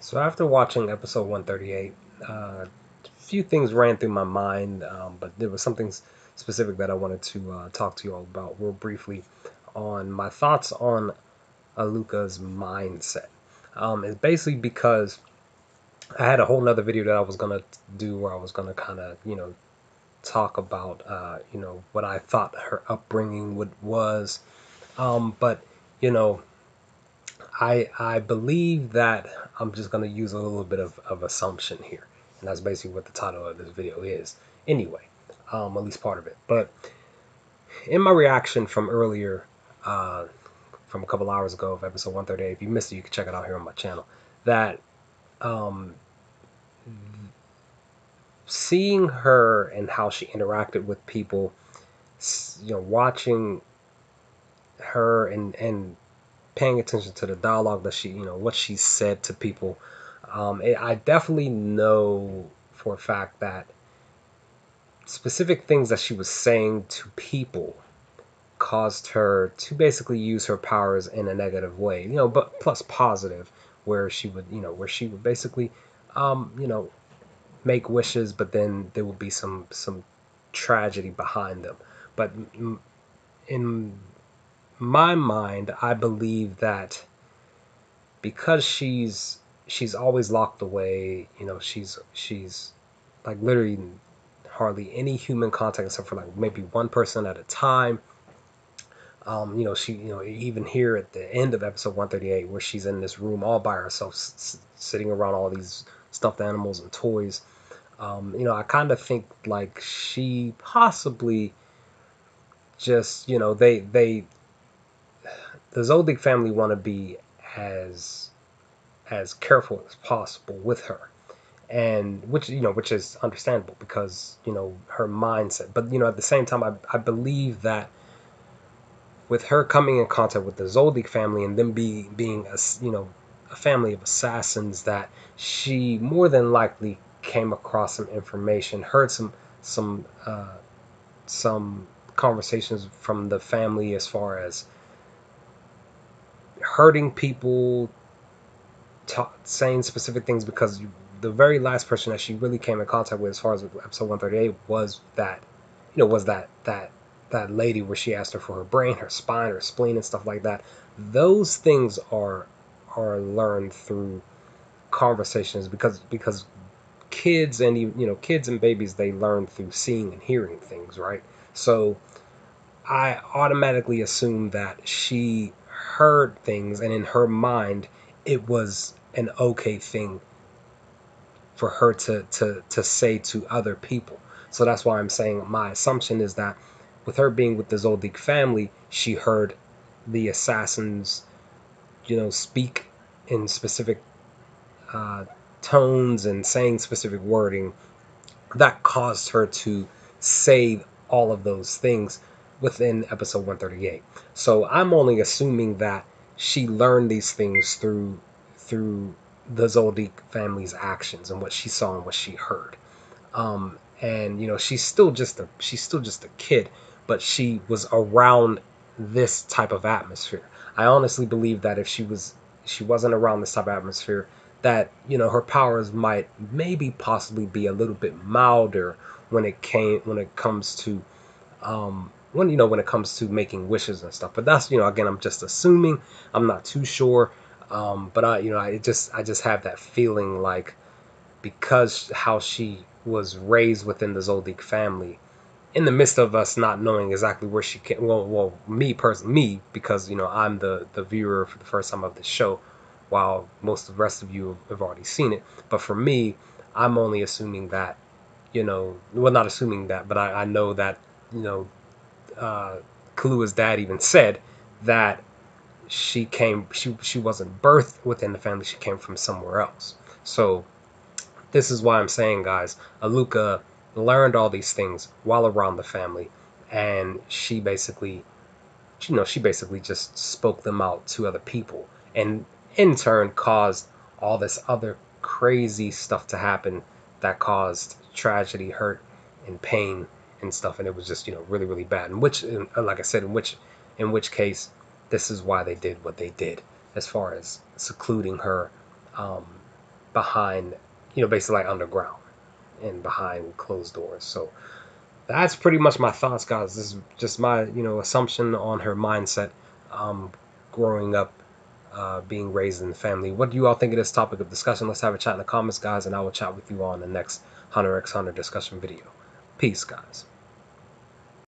So after watching episode 138, a few things ran through my mind, but there was something specific that I wanted to talk to you all about real briefly on my thoughts on Alluka's mindset. It's basically because I had a whole nother video that I was gonna do where I was gonna kind of talk about what I thought her upbringing was, but you know I believe that I'm just going to use a little bit of assumption here. And that's basically what the title of this video is. Anyway, at least part of it. But in my reaction from earlier, uh, from a couple hours ago of episode 138, if you missed it, you can check it out here on my channel. That um, seeing her and how she interacted with people, watching her and paying attention to the dialogue that what she said to people. I definitely know for a fact that specific things that she was saying to people caused her to basically use her powers in a negative way, but plus positive, where she would basically, make wishes, but then there would be some tragedy behind them. But in my mind, I believe that because she's always locked away. She's like literally hardly any human contact except for like maybe one person at a time. She even here at the end of episode 138 where she's in this room all by herself, sitting around all these stuffed animals and toys. I kind of think like she possibly just the Zoldyck family want to be as careful as possible with her, and which is understandable because her mindset. But at the same time, I believe that with her coming in contact with the Zoldyck family and them being a family of assassins, that she more than likely came across some information, heard some some conversations from the family as far as hurting people, saying specific things, because the very last person that she really came in contact with, as far as episode 138, was that lady where she asked her for her brain, her spine, her spleen, and stuff like that. Those things are learned through conversations, because kids and kids and babies, they learn through seeing and hearing things, right? So I automatically assumed that she heard things, and in her mind, it was an okay thing for her to say to other people. So that's why I'm saying my assumption is that with her being with the Zoldyck family, she heard the assassins, speak in specific uh, tones and saying specific wording that caused her to say all of those things within episode 138. So I'm only assuming that she learned these things through the Zoldyck family's actions and what she saw and what she heard. And she's still just a kid, but she was around this type of atmosphere. I honestly believe that if she wasn't around this type of atmosphere, that her powers might maybe possibly be a little bit milder when it comes to when it comes to making wishes and stuff. But that's again, I'm just assuming. I'm not too sure. But I just have that feeling like, because how she was raised within the Zoldyck family, in the midst of us not knowing exactly where she came. Well, me personally, because I'm the viewer for the first time of the show, while most of the rest of you have already seen it. But for me, I'm only assuming that, well, not assuming that, but I know that, you know, uh, Kalua's dad even said that she wasn't birthed within the family. She came from somewhere else. So this is why I'm saying, guys, Alluka learned all these things while around the family, and she basically just spoke them out to other people, and in turn caused all this other crazy stuff to happen that caused tragedy, hurt, and pain and stuff. And it was just really, really bad. And which, like I said, in which case, this is why they did what they did, as far as secluding her, um, behind, basically like underground and behind closed doors. So that's pretty much my thoughts, guys. This is just my, assumption on her mindset, growing up, being raised in the family. What do you all think of this topic of discussion? Let's have a chat in the comments, guys, and I will chat with you on the next Hunter x Hunter discussion video. Peace, guys.